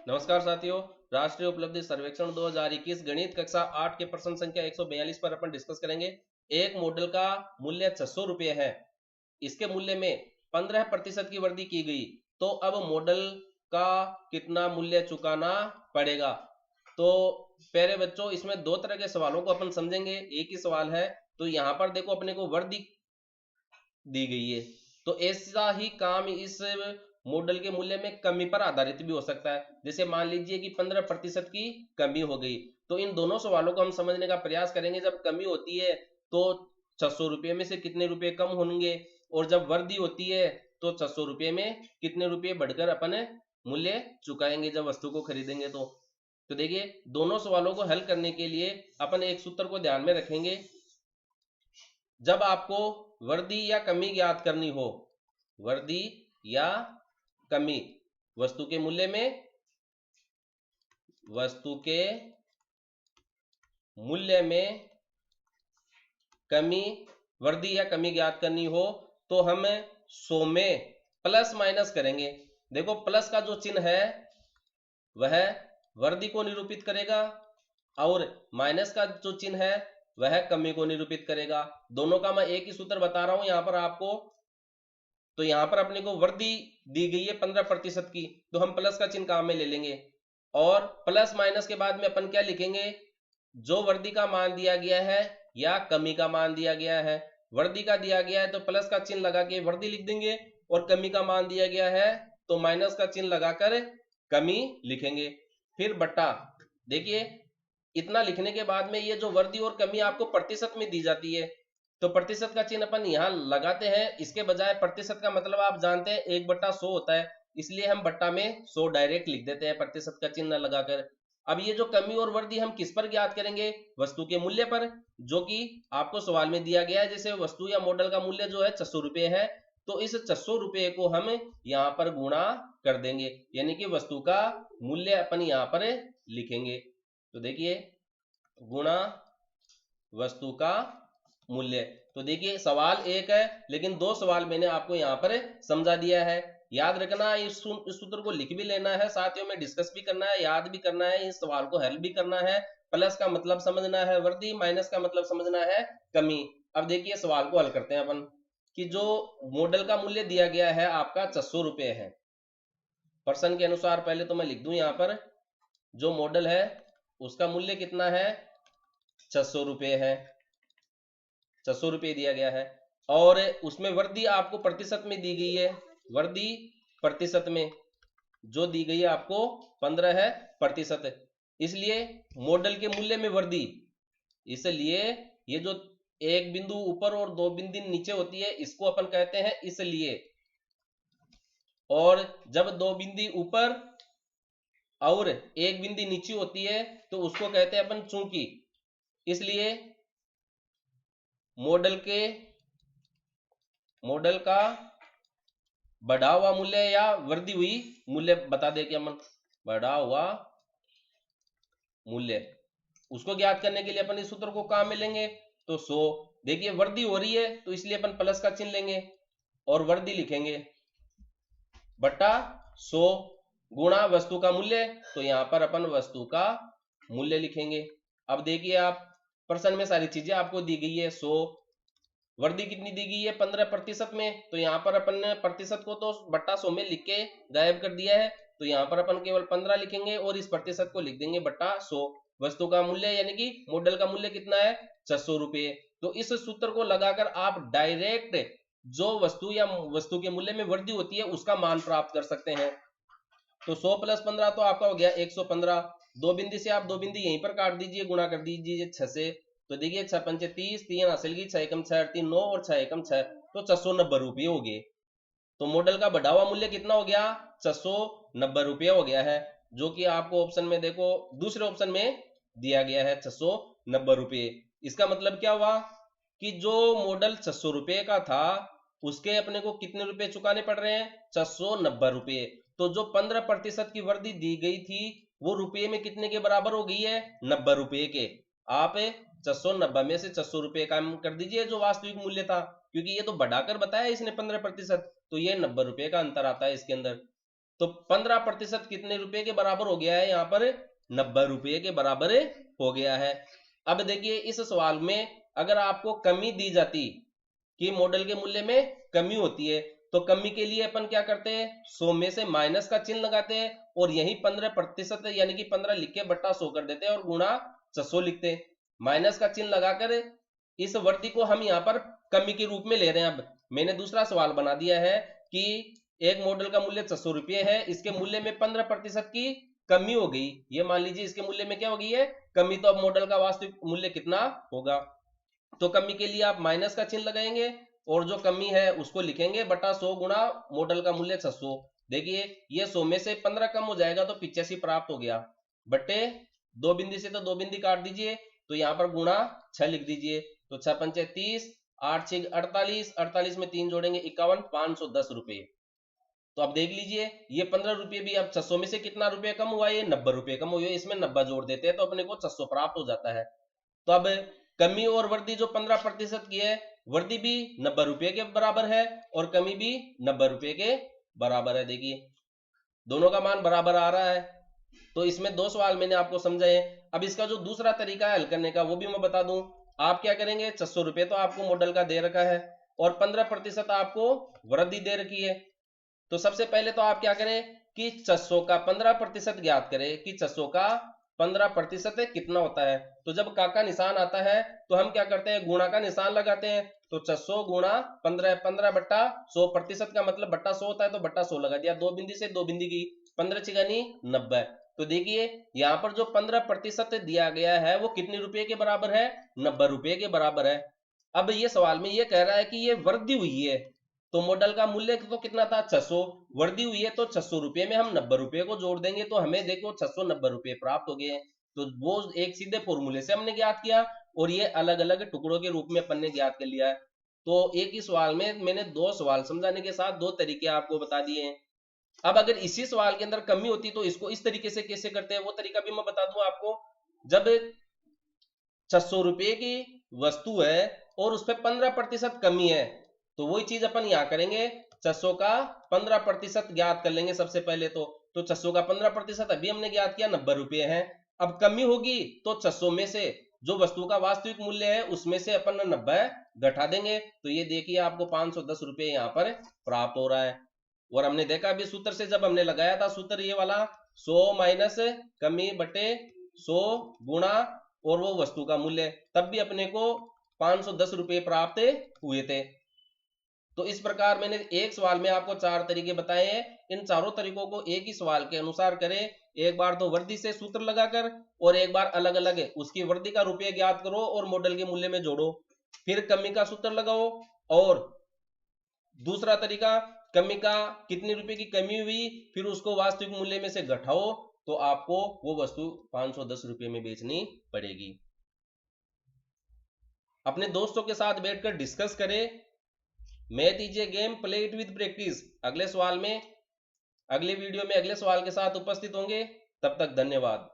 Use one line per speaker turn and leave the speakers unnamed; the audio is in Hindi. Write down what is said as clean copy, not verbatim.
नमस्कार साथियों। राष्ट्रीय उपलब्धि सर्वेक्षण 2021 गणित कक्षा 8 के प्रश्न संख्या 142 पर अपन डिस्कस करेंगे। एक मॉडल का मूल्य 600 रुपये है। इसके मूल्य में 15% की वृद्धि की गई, तो अब मॉडल का कितना मूल्य चुकाना पड़ेगा। तो प्यारे बच्चों, इसमें दो तरह के सवालों को अपन समझेंगे। एक ही सवाल है, तो यहाँ पर देखो अपने को वृद्धि दी गई है, तो ऐसा ही काम इस मॉडल के मूल्य में कमी पर आधारित भी हो सकता है। जैसे मान लीजिए कि 15% की कमी हो गई, तो इन दोनों सवालों को हम समझने का प्रयास करेंगे। जब कमी होती है तो 600 रुपये में से कितने रुपए कम होंगे, और जब वृद्धि होती है तो 600 रुपये में कितने रुपए बढ़कर अपन मूल्य चुकाएंगे जब वस्तु को खरीदेंगे। तो देखिए, दोनों सवालों को हल करने के लिए अपन एक सूत्र को ध्यान में रखेंगे। जब आपको वृद्धि या कमी ज्ञात करनी हो, वृद्धि या कमी, वस्तु के मूल्य में, वस्तु के मूल्य में कमी, वृद्धि या कमी ज्ञात करनी हो, तो हम 100 में प्लस माइनस करेंगे। देखो, प्लस का जो चिन्ह है वह वृद्धि को निरूपित करेगा, और माइनस का जो चिन्ह है वह कमी को निरूपित करेगा। दोनों का मैं एक ही सूत्र बता रहा हूं यहाँ पर आपको। तो यहाँ पर अपने को वृद्धि दी गई है 15% की, तो हम प्लस का चिन्ह काम में ले लेंगे, और प्लस माइनस के बाद में अपन क्या लिखेंगे, जो वृद्धि का मान दिया गया है या कमी का मान दिया गया है। वृद्धि का दिया गया है तो प्लस का चिन्ह लगा के वृद्धि लिख देंगे, और कमी का मान दिया गया है तो माइनस का चिन्ह लगाकर कमी लिखेंगे। फिर बट्टा, देखिए इतना लिखने के बाद में ये जो वृद्धि और कमी आपको प्रतिशत में दी जाती है, तो प्रतिशत का चिन्ह अपन यहाँ लगाते हैं। इसके बजाय प्रतिशत का मतलब आप जानते हैं 1/100 होता है, इसलिए हम बट्टा में 100 डायरेक्ट लिख देते हैं प्रतिशत का चिन्ह लगाकर। अब ये जो कमी और वृद्धि हम किस पर ज्ञात करेंगे, वस्तु के मूल्य पर, जो कि आपको सवाल में दिया गया है। जैसे वस्तु या मॉडल का मूल्य जो है 600 रुपये है, तो इस 600 रुपये को हम यहाँ पर गुणा कर देंगे, यानी कि वस्तु का मूल्य अपन यहाँ पर लिखेंगे। तो देखिए, गुणा वस्तु का मूल्य। तो देखिए, सवाल एक है लेकिन दो सवाल मैंने आपको यहाँ पर समझा दिया है। याद रखना, इस सूत्र को लिख भी लेना है, साथियों में डिस्कस भी करना है, याद भी करना है, इस सवाल को हल भी करना है। प्लस का मतलब समझना है वृद्धि, माइनस का मतलब समझना है कमी। अब देखिए, सवाल को हल करते हैं अपन, कि जो मॉडल का मूल्य दिया गया है आपका 600 रुपये है। प्रश्न के अनुसार पहले तो मैं लिख दूं यहाँ पर, जो मॉडल है उसका मूल्य कितना है, 600 रुपये है, 600 रुपये दिया गया है, और उसमें वृद्धि आपको प्रतिशत में दी गई है। वृद्धि प्रतिशत में जो दी गई है आपको 15%, इसलिए मॉडल के मूल्य में वृद्धि, इसलिए ये जो एक बिंदु ऊपर और दो बिंदु नीचे होती है इसको अपन कहते हैं इसलिए, और जब दो बिंदु ऊपर और एक बिंदु नीचे होती है तो उसको कहते हैं अपन चूंकि। इसलिए मॉडल का बढ़ा हुआ मूल्य या वृद्धि हुई मूल्य बता दे कि अपन बढ़ा हुआ मूल्य, उसको ज्ञात करने के लिए अपन इस सूत्र को काम में लेंगे। तो 100, देखिए वृद्धि हो रही है तो इसलिए अपन प्लस का चिन्ह लेंगे और वृद्धि लिखेंगे, बट्टा 100 गुणा वस्तु का मूल्य, तो यहाँ पर अपन वस्तु का मूल्य लिखेंगे। अब देखिए, आप प्रश्न में सारी चीजें आपको दी गई है। 100, वृद्धि कितनी दी गई है 15% में, तो यहाँ पर अपन ने प्रतिशत को तो बट्टा 100 में लिख के गायब कर दिया है, तो यहाँ पर अपन केवल 15 लिखेंगे और इस प्रतिशत को लिख देंगे बट्टा 100। वस्तु का मूल्य यानी कि मॉडल का मूल्य कितना है, 600 रुपये। तो इस सूत्र को लगाकर आप डायरेक्ट जो वस्तु या वस्तु के मूल्य में वृद्धि होती है उसका मान प्राप्त कर सकते हैं। तो 100 + 15 तो आपका हो गया 115। दो बिंदु से आप दो बिंदु यहीं पर काट दीजिए, गुणा कर दीजिए 6 से। तो देखिए 6 × 5 = 30, 3 हासिल की, 6 × 6 = 3 9, और 6 × 6 तो 690 रुपये हो गए। तो मॉडल का बढ़ा हुआ मूल्य कितना हो गया, 690 रुपये हो गया है, जो कि आपको ऑप्शन में देखो, दूसरे ऑप्शन में दिया गया है 690 रुपये। इसका मतलब क्या हुआ कि जो मॉडल 600 रुपये का था उसके अपने को कितने रुपए चुकाने पड़ रहे हैं, 690 रुपये। तो जो 15% की वृद्धि दी गई थी वो रुपये में कितने के बराबर हो गई है, 90 रुपये के। आप 690 में से 600 रुपये कम कर दीजिए जो वास्तविक मूल्य था, क्योंकि ये तो बढ़ाकर बताया इसने 15%, तो ये 90 रुपये का अंतर आता है इसके अंदर। तो 15% कितने रुपए के बराबर हो गया है? यहाँ पर 90 रुपये के बराबर हो गया है। अब देखिए इस सवाल में अगर आपको कमी दी जाती कि मॉडल के मूल्य में कमी होती है, तो कमी के लिए अपन क्या करते हैं? 100 में से माइनस का चिन्ह लगाते हैं और यही 15% यानी कि 15 लिख के बट्टा 100 कर देते हैं और गुणा 600 लिखते हैं। माइनस का चिन्ह लगाकर इस वर्दी को हम यहाँ पर कमी के रूप में ले रहे हैं। अब मैंने दूसरा सवाल बना दिया है कि एक मॉडल का मूल्य 600 रुपये है, इसके मूल्य में 15% की कमी हो गई। ये मान लीजिए इसके मूल्य में क्या हो गई है? कमी। तो अब मॉडल का वास्तविक मूल्य कितना होगा? तो कमी के लिए आप माइनस का चिन्ह लगाएंगे और जो कमी है उसको लिखेंगे बटा 100 गुणा मॉडल का मूल्य 600। देखिए ये 100 में से 15 कम हो जाएगा तो 85 प्राप्त हो गया, बटे 2 बिंदी से तो 2 बिंदी काट दीजिए, तो यहाँ पर गुणा 6 लिख दीजिए। तो 6 पंचे 30, 8 6 48, 48 में 3 जोड़ेंगे 51, 510 रुपये। तो अब देख लीजिए ये 15 रुपये भी अब 600 में से कितना रुपये कम हुआ? ये 90 रुपये कम हुए, इसमें 90 जोड़ देते हैं तो अपने को 600 प्राप्त हो जाता है। तो अब कमी और वर्दी जो 15% की है, वर्दी भी 90 रुपये के बराबर है और कमी भी 90 रुपये के बराबर है। देखिए दोनों का मान बराबर आ रहा है। तो इसमें 2 सवाल मैंने आपको समझाए। अब इसका जो दूसरा तरीका है हल करने का वो भी मैं बता दूं। आप क्या करेंगे? 600 रुपये तो आपको मॉडल का दे रखा है और 15% आपको वृद्धि दे रखी है। तो सबसे पहले तो आप क्या करें कि 600 का 15% ज्ञात करें कि 600 का 15% कितना होता है। तो जब का निशान आता है तो हम क्या करते हैं? गुणा का निशान लगाते हैं। तो 600 गुणा 15, 15 बट्टा 100% का मतलब बट्टा 100 होता है तो बट्टा 100 लगा दिया। 2 बिंदी से 2 बिंदी की 15 छिगानी 90। तो देखिए यहाँ पर जो 15% दिया गया है वो कितने रुपए के बराबर है? 90 रुपये के बराबर है। अब ये सवाल में ये कह रहा है कि ये वृद्धि हुई है, तो मॉडल का मूल्य तो कितना था? 600। वृद्धि हुई है तो 600 रुपये में हम 90 रुपये को जोड़ देंगे तो हमें देखो 690 रुपये प्राप्त हो गए। तो वो एक सीधे फॉर्मूले से हमने ज्ञात किया और ये अलग अलग टुकड़ों के रूप में अपन ने ज्ञात कर लिया है। तो एक ही सवाल में मैंने 2 सवाल समझाने के साथ 2 तरीके आपको बता दिए हैं। अब अगर इसी सवाल के अंदर कमी होती तो इसको इस तरीके से कैसे करते हैं वो तरीका भी मैं बता दूं आपको। जब 600 रुपये की वस्तु है और उस पर 15% कमी है, तो वही चीज अपन यहां करेंगे। 600 का 15% ज्ञात कर लेंगे सबसे पहले। तो 600 का 15% अभी हमने ज्ञात किया 90 रुपये है। अब कमी होगी तो 600 में से जो वस्तु का वास्तविक मूल्य है उसमें से अपन 90 घटा देंगे। तो ये देखिए आपको 510 रुपये यहाँ पर प्राप्त हो रहा है। और हमने देखा अभी सूत्र से जब हमने लगाया था सूत्र ये वाला 100 माइनस कमी बटे 100 गुणा और वो वस्तु का मूल्य, तब भी अपने को 510 रुपये प्राप्त हुए थे। तो इस प्रकार मैंने एक सवाल में आपको 4 तरीके बताए हैं। इन चारों तरीकों को एक ही सवाल के अनुसार करें। एक बार तो वृद्धि से सूत्र लगाकर और एक बार अलग अलग उसकी वृद्धि का रुपये ज्ञात करो और मॉडल के मूल्य में जोड़ो। फिर कमी का सूत्र लगाओ और दूसरा तरीका कमी का कितने रुपए की कमी हुई फिर उसको वास्तविक मूल्य में से घटाओ तो आपको वो वस्तु 510 रुपये में बेचनी पड़ेगी। अपने दोस्तों के साथ बैठकर डिस्कस करें। Math is a game, play it with practice. अगले वीडियो में अगले सवाल के साथ उपस्थित होंगे। तब तक धन्यवाद।